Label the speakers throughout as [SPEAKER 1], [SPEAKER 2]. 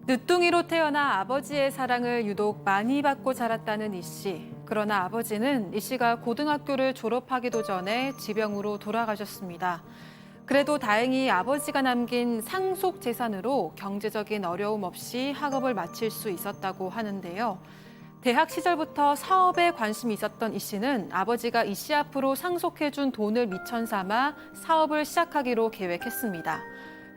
[SPEAKER 1] 늦둥이로 태어나 아버지의 사랑을 유독 많이 받고 자랐다는 이 씨. 그러나 아버지는 이 씨가 고등학교를 졸업하기도 전에 지병으로 돌아가셨습니다. 그래도 다행히 아버지가 남긴 상속 재산으로 경제적인 어려움 없이 학업을 마칠 수 있었다고 하는데요. 대학 시절부터 사업에 관심이 있었던 이 씨는 아버지가 이 씨 앞으로 상속해준 돈을 미천 삼아 사업을 시작하기로 계획했습니다.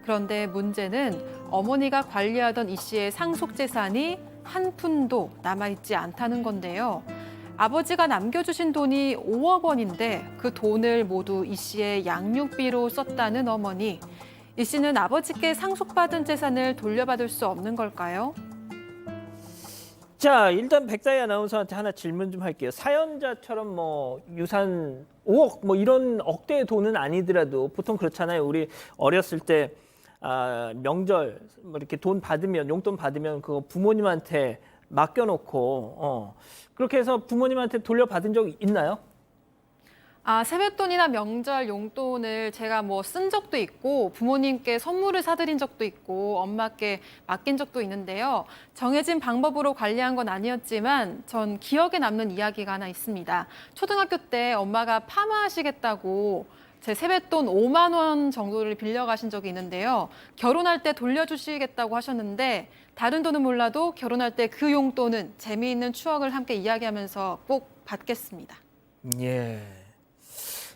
[SPEAKER 1] 그런데 문제는 어머니가 관리하던 이 씨의 상속 재산이 한 푼도 남아있지 않다는 건데요. 아버지가 남겨주신 돈이 5억 원인데 그 돈을 모두 이 씨의 양육비로 썼다는 어머니. 이 씨는 아버지께 상속받은 재산을 돌려받을 수 없는 걸까요?
[SPEAKER 2] 자, 일단 백다희 아나운서한테 하나 질문 좀 할게요. 사연자처럼 뭐 유산 5억 뭐 이런 억대의 돈은 아니더라도 보통 그렇잖아요. 우리 어렸을 때 명절 뭐 이렇게 돈 받으면 용돈 받으면 그거 부모님한테 맡겨놓고 그렇게 해서 부모님한테 돌려받은 적 있나요?
[SPEAKER 1] 세뱃돈이나 명절 용돈을 제가 뭐 쓴 적도 있고 부모님께 선물을 사드린 적도 있고 엄마께 맡긴 적도 있는데요. 정해진 방법으로 관리한 건 아니었지만 전 기억에 남는 이야기가 하나 있습니다. 초등학교 때 엄마가 파마하시겠다고 제 세뱃돈 5만 원 정도를 빌려가신 적이 있는데요. 결혼할 때 돌려주시겠다고 하셨는데 다른 돈은 몰라도 결혼할 때 그 용돈은 재미있는 추억을 함께 이야기하면서 꼭 받겠습니다.
[SPEAKER 2] 예.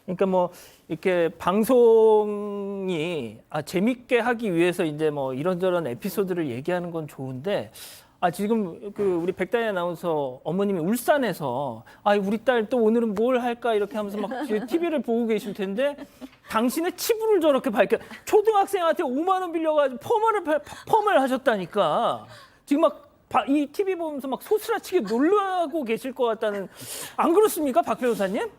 [SPEAKER 2] 그러니까 뭐 이렇게 방송이 재밌게 하기 위해서 이제 뭐 이런저런 에피소드를 얘기하는 건 좋은데 지금 그 우리 백다희 아나운서 어머님이 울산에서 우리 딸 또 오늘은 뭘 할까 이렇게 하면서 막 TV를 보고 계실 텐데 당신의 치부를 저렇게 초등학생한테 5만 원 빌려가지고 펌을 하셨다니까 지금 막 이 TV 보면서 막 소스라치게 놀라고 계실 것 같다는 안 그렇습니까, 박 변호사님?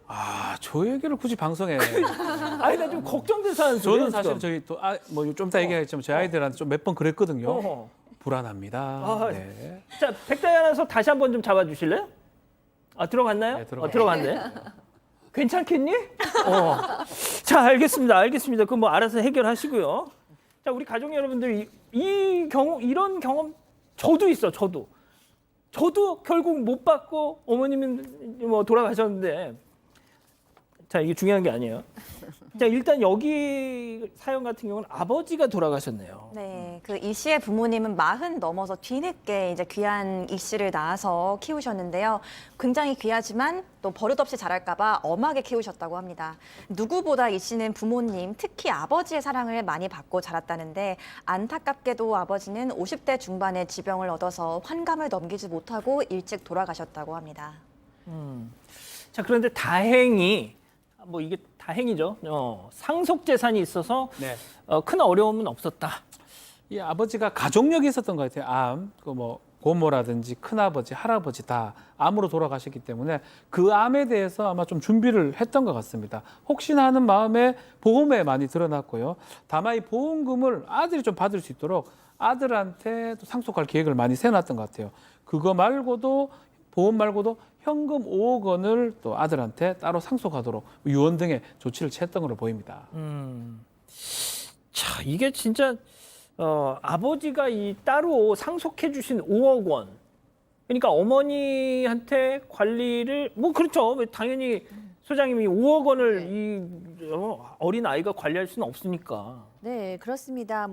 [SPEAKER 3] 저 얘기를 굳이 방송에.
[SPEAKER 2] 나 좀 걱정돼서 하는
[SPEAKER 3] 저는
[SPEAKER 2] 소리예요,
[SPEAKER 3] 사실
[SPEAKER 2] 지금.
[SPEAKER 3] 저희 또 뭐 좀 이따 얘기하겠지만 제 아이들한테 좀 몇 번 그랬거든요.
[SPEAKER 2] 어허.
[SPEAKER 3] 불안합니다. 네.
[SPEAKER 2] 자, 백다희 아나운서 다시 한번 좀 잡아주실래요? 들어갔나요?
[SPEAKER 3] 네, 들어갔어요.
[SPEAKER 2] 들어갔네. 괜찮겠니? 자, 알겠습니다. 그럼 뭐 알아서 해결하시고요. 자, 우리 가족 여러분들 이런 경험 저도 있어, 저도 결국 못 받고 어머님은 뭐 돌아가셨는데, 자, 이게 중요한 게 아니에요. 자, 일단 여기 사연 같은 경우는 아버지가 돌아가셨네요.
[SPEAKER 4] 네, 그 이 씨의 부모님은 40 넘어서 뒤늦게 이제 귀한 이 씨를 낳아서 키우셨는데요. 굉장히 귀하지만 또 버릇없이 자랄까봐 엄하게 키우셨다고 합니다. 누구보다 이 씨는 부모님, 특히 아버지의 사랑을 많이 받고 자랐다는데 안타깝게도 아버지는 50대 중반에 지병을 얻어서 환갑을 넘기지 못하고 일찍 돌아가셨다고 합니다.
[SPEAKER 2] 자, 그런데 다행히 뭐 이게 다행이죠. 상속 재산이 있어서
[SPEAKER 3] 네.
[SPEAKER 2] 큰 어려움은 없었다.
[SPEAKER 3] 이 아버지가 가족력이 있었던 것 같아요. 뭐 고모라든지 큰아버지, 할아버지 다 암으로 돌아가셨기 때문에 그 암에 대해서 아마 좀 준비를 했던 것 같습니다. 혹시나 하는 마음에 보험에 많이 드러났고요. 다만 이 보험금을 아들이 좀 받을 수 있도록 아들한테 또 상속할 계획을 많이 세워놨던 것 같아요. 그거 말고도 보험 말고도 현금 5억 원을 또 아들한테 따로 상속하도록 유언 등의 조치를 취했던 걸로 보입니다.
[SPEAKER 2] 자, 이게 진짜 아버지가 이 따로 상속해 주신 5억 원. 그러니까 어머니한테 관리를 뭐 그렇죠. 당연히 소장님이 5억 원을 이 어린 아이가 관리할 수는 없으니까.
[SPEAKER 5] 네, 그렇습니다.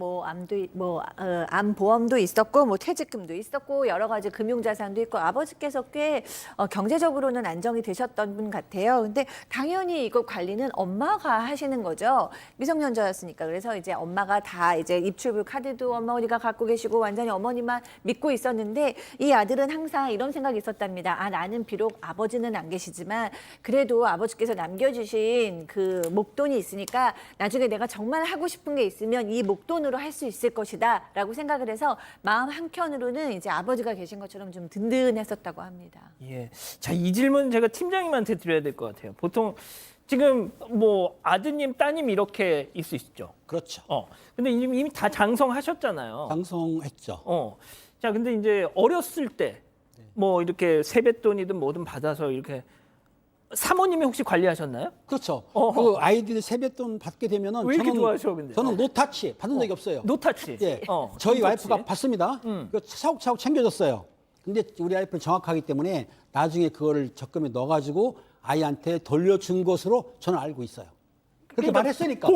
[SPEAKER 5] 암 보험도 있었고, 퇴직금도 있었고, 여러 가지 금융자산도 있고, 아버지께서 꽤 경제적으로는 안정이 되셨던 분 같아요. 근데 당연히 이거 관리는 엄마가 하시는 거죠. 미성년자였으니까. 그래서 이제 엄마가 다 이제 입출부 카드도 어머니가 갖고 계시고, 완전히 어머니만 믿고 있었는데, 이 아들은 항상 이런 생각이 있었답니다. 나는 비록 아버지는 안 계시지만, 그래도 아버지께서 남겨주신 그 목돈이 있으니까, 나중에 내가 정말 하고 싶은 게 있으면 이 목돈으로 할 수 있을 것이다 라고 생각을 해서 마음 한켠으로는 이제 아버지가 계신 것처럼 좀 든든했었다고 합니다.
[SPEAKER 2] 예. 자, 이 질문 제가 팀장님한테 드려야 될 것 같아요. 보통 지금 뭐 아드님, 따님 이렇게 있을 수 있죠.
[SPEAKER 6] 그렇죠.
[SPEAKER 2] 근데 이미 다 장성하셨잖아요.
[SPEAKER 6] 방송했죠.
[SPEAKER 2] 자, 근데 이제 어렸을 때 뭐 이렇게 세뱃돈이든 뭐든 받아서 이렇게 사모님이 혹시 관리하셨나요?
[SPEAKER 6] 그렇죠.
[SPEAKER 2] 어허.
[SPEAKER 6] 그 아이들이 세뱃돈 받게 되면은
[SPEAKER 2] 왜 이렇게 좋아하셔, 근데?
[SPEAKER 6] 저는 노타치 받은 적이 없어요.
[SPEAKER 2] 노타치.
[SPEAKER 6] 예,
[SPEAKER 2] 어,
[SPEAKER 6] 저희
[SPEAKER 2] 노타치.
[SPEAKER 6] 와이프가 받습니다. 그 차곡차곡 챙겨줬어요. 근데 우리 와이프는 정확하기 때문에 나중에 그거를 적금에 넣어가지고 아이한테 돌려준 것으로 저는 알고 있어요. 그렇게 말했으니까.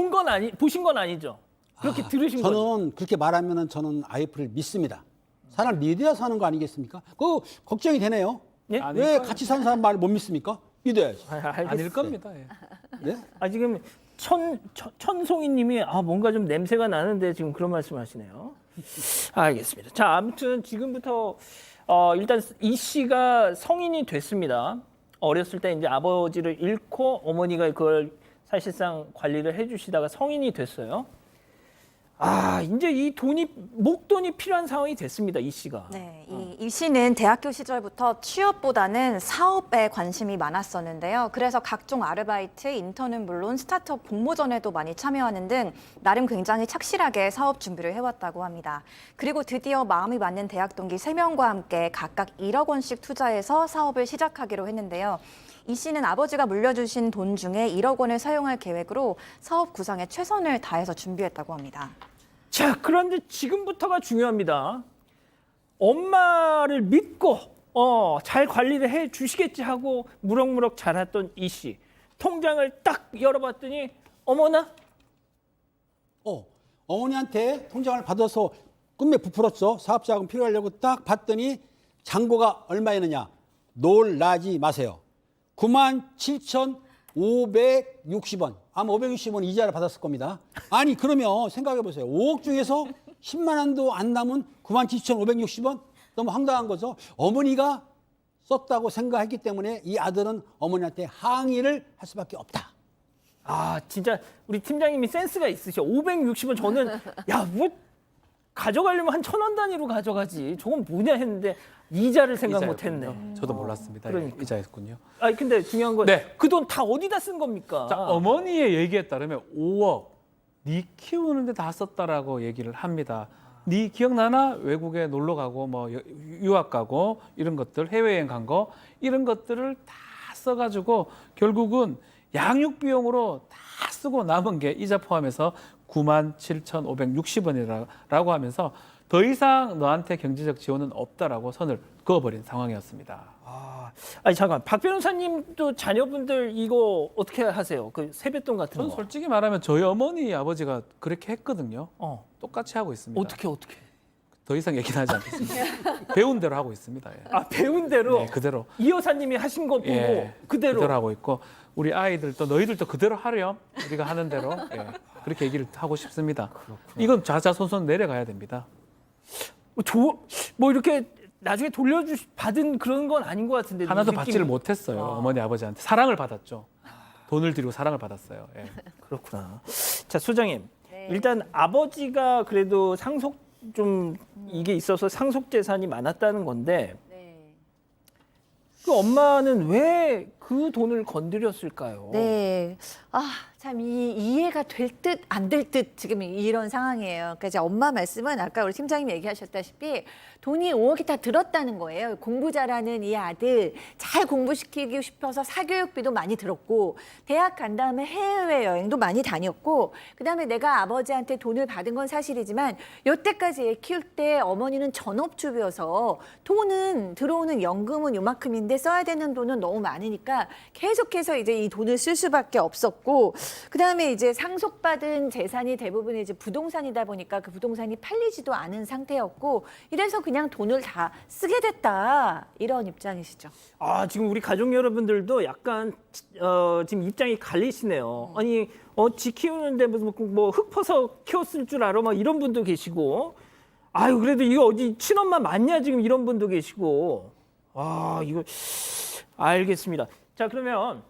[SPEAKER 2] 보신 건 아니죠? 그렇게 들으신 거죠?
[SPEAKER 6] 저는 그렇게 말하면은 저는 와이프를 믿습니다. 사람을 믿어야 사는 거 아니겠습니까? 그거 걱정이 되네요.
[SPEAKER 2] 예?
[SPEAKER 6] 왜 같이 사는 사람 말을 못 믿습니까? 믿어야지.
[SPEAKER 3] 아닐 겁니다. 예.
[SPEAKER 6] 네?
[SPEAKER 2] 지금 천송이님이 뭔가 좀 냄새가 나는데 지금 그런 말씀하시네요. 알겠습니다. 자, 아무튼 지금부터 일단 이 씨가 성인이 됐습니다. 어렸을 때 이제 아버지를 잃고 어머니가 그걸 사실상 관리를 해주시다가 성인이 됐어요. 이제 이 목돈이 필요한 상황이 됐습니다. 이 씨가.
[SPEAKER 4] 네, 이 씨는 대학교 시절부터 취업보다는 사업에 관심이 많았었는데요. 그래서 각종 아르바이트, 인턴은 물론 스타트업 공모전에도 많이 참여하는 등 나름 굉장히 착실하게 사업 준비를 해왔다고 합니다. 그리고 드디어 마음이 맞는 대학 동기 3명과 함께 각각 1억 원씩 투자해서 사업을 시작하기로 했는데요. 이 씨는 아버지가 물려주신 돈 중에 1억 원을 사용할 계획으로 사업 구상에 최선을 다해서 준비했다고 합니다.
[SPEAKER 2] 자, 그런데 지금부터가 중요합니다. 엄마를 믿고 잘 관리를 해 주시겠지 하고 무럭무럭 자랐던 이 씨. 통장을 딱 열어봤더니 어머나?
[SPEAKER 6] 어머니한테 통장을 받아서 꿈에 부풀었죠. 사업자금 필요하려고 딱 봤더니 잔고가 얼마였느냐. 놀라지 마세요. 97,560원. 아마 560원 이자를 받았을 겁니다. 아니 그러면 생각해 보세요. 5억 중에서 10만 원도 안 남은 97,560원? 너무 황당한 거죠. 어머니가 썼다고 생각했기 때문에 이 아들은 어머니한테 항의를 할 수밖에 없다.
[SPEAKER 2] 진짜 우리 팀장님이 센스가 있으셔. 560원 저는 뭐 가져가려면 한 1,000원 단위로 가져가지. 저건 뭐냐 했는데 이자를 생각 못 했네.
[SPEAKER 3] 저도 몰랐습니다.
[SPEAKER 2] 그러니까.
[SPEAKER 3] 이자였군요.
[SPEAKER 2] 근데 중요한 건
[SPEAKER 3] 네.
[SPEAKER 2] 그 돈 다 어디다 쓴 겁니까?
[SPEAKER 3] 자, 어머니의 얘기에 따르면 5억 네 키우는데 다 썼다라고 얘기를 합니다. 네 기억나나? 외국에 놀러 가고 뭐 유학 가고 이런 것들 해외여행 간 거 이런 것들을 다 써가지고 결국은 양육 비용으로 다 쓰고 남은 게 이자 포함해서 97,560원이라고 하면서 더 이상 너한테 경제적 지원은 없다라고 선을 그어버린 상황이었습니다.
[SPEAKER 2] 잠깐 박 변호사님도 자녀분들 이거 어떻게 하세요? 그 세뱃돈 같은
[SPEAKER 3] 저는
[SPEAKER 2] 거.
[SPEAKER 3] 솔직히 말하면 저희 어머니 아버지가 그렇게 했거든요. 똑같이 하고 있습니다.
[SPEAKER 2] 어떻게?
[SPEAKER 3] 더 이상 얘기는 하지 않겠습니다. 배운 대로 하고 있습니다. 예.
[SPEAKER 2] 배운 대로
[SPEAKER 3] 네, 그대로.
[SPEAKER 2] 이 여사님이 하신 거 보고
[SPEAKER 3] 예,
[SPEAKER 2] 그대로.
[SPEAKER 3] 하고 있고 우리 아이들도 너희들도 그대로 하렴. 우리가 하는 대로 그렇게 얘기를 하고 싶습니다. 이건 자자손손 내려가야 됩니다.
[SPEAKER 2] 뭐 이렇게 나중에 받은 그런 건 아닌 것 같은데.
[SPEAKER 3] 하나도
[SPEAKER 2] 느낌이.
[SPEAKER 3] 받지를 못했어요. 어머니 아버지한테 사랑을 받았죠. 돈을 들이고 사랑을 받았어요. 예.
[SPEAKER 2] 그렇구나. 자, 소장님.
[SPEAKER 5] 네.
[SPEAKER 2] 일단 아버지가 그래도 이게 있어서 상속 재산이 많았다는 건데
[SPEAKER 5] 네.
[SPEAKER 2] 그 엄마는 왜 그 돈을 건드렸을까요?
[SPEAKER 5] 네. 참 이해가 될 듯 안 될 듯 지금 이런 상황이에요. 그러니까 이제 엄마 말씀은 아까 우리 팀장님이 얘기하셨다시피 돈이 5억이 다 들었다는 거예요. 공부 잘하는 이 아들 잘 공부시키고 싶어서 사교육비도 많이 들었고 대학 간 다음에 해외 여행도 많이 다녔고 그다음에 내가 아버지한테 돈을 받은 건 사실이지만 여태까지 애 키울 때 어머니는 전업주부여서 돈은 들어오는 연금은 요만큼인데 써야 되는 돈은 너무 많으니까 계속해서 이제 이 돈을 쓸 수밖에 없었고 그다음에 이제 상속받은 재산이 대부분 이제 부동산이다 보니까 그 부동산이 팔리지도 않은 상태였고 이래서 그냥 돈을 다 쓰게 됐다 이런 입장이시죠.
[SPEAKER 2] 지금 우리 가족 여러분들도 약간 지금 입장이 갈리시네요. 아니 지 키우는데 무슨 뭐 흙 퍼서 키웠을 줄 알아 막 이런 분도 계시고 그래도 이거 어디 친엄마 맞냐 지금 이런 분도 계시고 이거 알겠습니다. 자, 그러면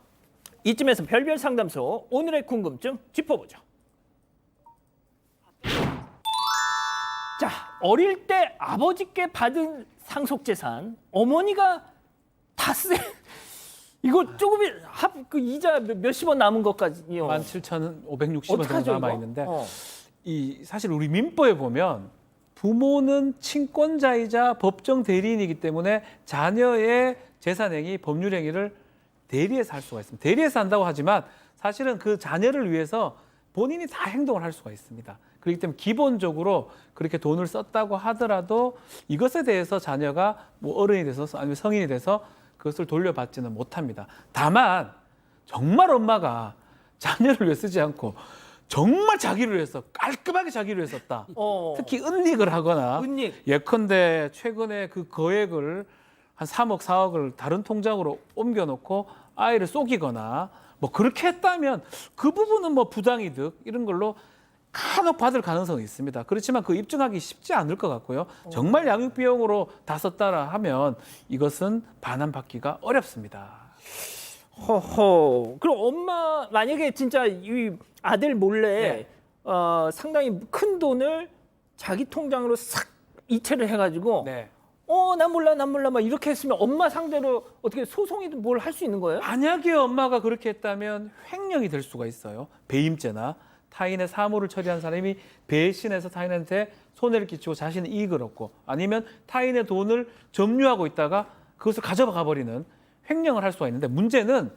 [SPEAKER 2] 이쯤에서 별별 상담소 오늘의 궁금증 짚어보죠. 자, 어릴 때 아버지께 받은 상속재산 어머니가 다 이거 조금 그 이자 몇십 원 남은 것까지요.
[SPEAKER 3] 17,560원 정도 남아 있는데
[SPEAKER 2] 이거?
[SPEAKER 3] 이 사실 우리 민법에 보면 부모는 친권자이자 법정 대리인이기 때문에 자녀의 재산행위, 법률행위를 대리해서 할 수가 있습니다. 대리해서 한다고 하지만 사실은 그 자녀를 위해서 본인이 다 행동을 할 수가 있습니다. 그렇기 때문에 기본적으로 그렇게 돈을 썼다고 하더라도 이것에 대해서 자녀가 뭐 어른이 돼서 아니면 성인이 돼서 그것을 돌려받지는 못합니다. 다만 정말 엄마가 자녀를 위해 쓰지 않고 정말 자기를 위해서 깔끔하게 자기를 위해 썼다. 특히 은닉을 하거나
[SPEAKER 2] 은닉.
[SPEAKER 3] 예컨대 최근에 그 거액을 한 3억, 4억을 다른 통장으로 옮겨놓고 아이를 속이거나 뭐 그렇게 했다면 그 부분은 뭐 부당이득 이런 걸로 간혹 받을 가능성이 있습니다. 그렇지만 그 입증하기 쉽지 않을 것 같고요. 정말 양육 비용으로 다 썼다라 하면 이것은 반환받기가 어렵습니다.
[SPEAKER 2] 허허. 그럼 엄마 만약에 진짜 이 아들 몰래 상당히 큰 돈을 자기 통장으로 싹 이체를 해가지고
[SPEAKER 3] 네.
[SPEAKER 2] 난 몰라 막 이렇게 했으면 엄마 상대로 어떻게 소송이든 뭘 할 수 있는 거예요?
[SPEAKER 3] 만약에 엄마가 그렇게 했다면 횡령이 될 수가 있어요. 배임죄나 타인의 사물을 처리한 사람이 배신해서 타인한테 손해를 끼치고 자신의 이익을 얻고 아니면 타인의 돈을 점유하고 있다가 그것을 가져가 버리는 횡령을 할 수가 있는데 문제는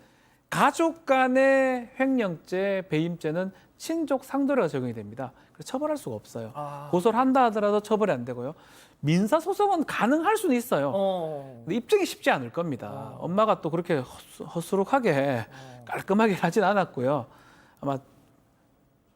[SPEAKER 3] 가족 간의 횡령죄, 배임죄는 친족 상도례가 적용이 됩니다. 그래서 처벌할 수가 없어요. 고소를 한다 하더라도 처벌이 안 되고요. 민사 소송은 가능할 수는 있어요. 근데 입증이 쉽지 않을 겁니다. 엄마가 또 그렇게 허술하게 깔끔하게 하진 않았고요. 아마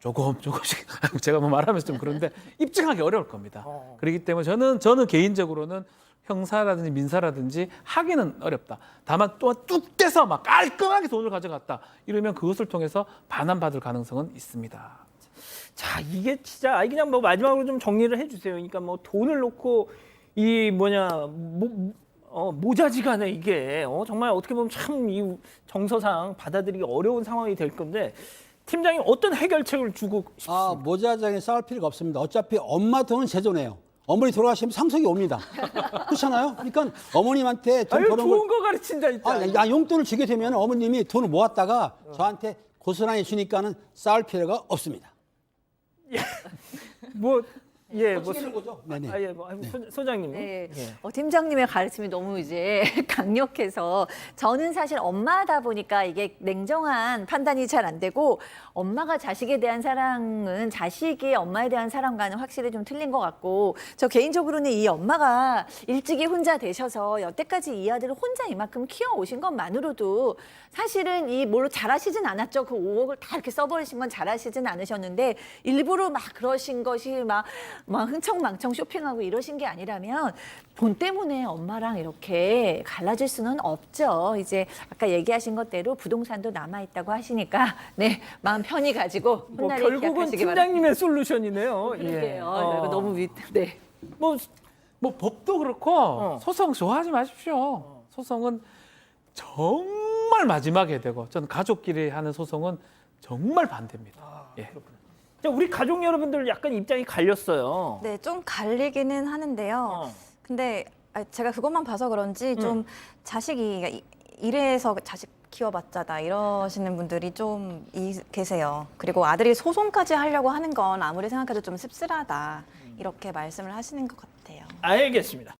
[SPEAKER 3] 조금씩 제가 뭐 말하면서 좀 그런데 입증하기 어려울 겁니다. 그렇기 때문에 저는 개인적으로는 형사라든지 민사라든지 하기는 어렵다. 다만 또 뚝 떼서 막 깔끔하게 돈을 가져갔다. 이러면 그것을 통해서 반환받을 가능성은 있습니다.
[SPEAKER 2] 자, 이게 진짜 그냥 뭐 마지막으로 좀 정리를 해주세요. 그러니까 뭐 돈을 놓고 이 모자지간에 이게 정말 어떻게 보면 참 이 정서상 받아들이기 어려운 상황이 될 건데 팀장님 어떤 해결책을 주고 싶습니까?
[SPEAKER 6] 모자장에 싸울 필요가 없습니다. 어차피 엄마 돈은 제 돈이에요. 어머니 돌아가시면 상속이 옵니다. 그렇잖아요? 그러니까 어머님한테 돈
[SPEAKER 2] 아유,
[SPEAKER 6] 버는
[SPEAKER 2] 좋은 거 가르친다 진짜.
[SPEAKER 6] 용돈을 주게 되면 어머님이 돈을 모았다가 저한테 고스란히 주니까는 싸울 필요가 없습니다.
[SPEAKER 2] 뭐
[SPEAKER 6] 거죠? 네네.
[SPEAKER 2] 소장님.
[SPEAKER 5] 네.
[SPEAKER 2] 예.
[SPEAKER 5] 팀장님의 가르침이 너무 이제 강력해서 저는 사실 엄마다 보니까 이게 냉정한 판단이 잘 안 되고 엄마가 자식에 대한 사랑은 자식이 엄마에 대한 사랑과는 확실히 좀 틀린 것 같고 저 개인적으로는 이 엄마가 일찍이 혼자 되셔서 여태까지 이 아들을 혼자 이만큼 키워오신 것만으로도 사실은 이 뭘로 잘하시진 않았죠. 그 5억을 다 이렇게 써버리신 건 잘하시진 않으셨는데 일부러 막 그러신 것이 막 흥청망청 쇼핑하고 이러신 게 아니라면 돈 때문에 엄마랑 이렇게 갈라질 수는 없죠. 이제 아까 얘기하신 것대로 부동산도 남아있다고 하시니까 네 마음 편히 가지고
[SPEAKER 2] 뭐
[SPEAKER 5] 훗날에
[SPEAKER 2] 결국은
[SPEAKER 5] 기약하시기 바랍니다.
[SPEAKER 2] 팀장님의 솔루션이네요.
[SPEAKER 5] 그러게요. 너무 네.
[SPEAKER 3] 뭐 법도 그렇고 소송 좋아하지 마십시오. 소송은 정말 마지막에 되고 저는 가족끼리 하는 소송은 정말 반대입니다. 예.
[SPEAKER 2] 자, 우리 가족 여러분들 약간 입장이 갈렸어요.
[SPEAKER 4] 네, 좀 갈리기는 하는데요. 근데 제가 그것만 봐서 그런지 좀 자식이 이래서 자식 키워봤자다 이러시는 분들이 좀 계세요. 그리고 아들이 소송까지 하려고 하는 건 아무리 생각해도 좀 씁쓸하다 이렇게 말씀을 하시는 것 같아요.
[SPEAKER 2] 알겠습니다.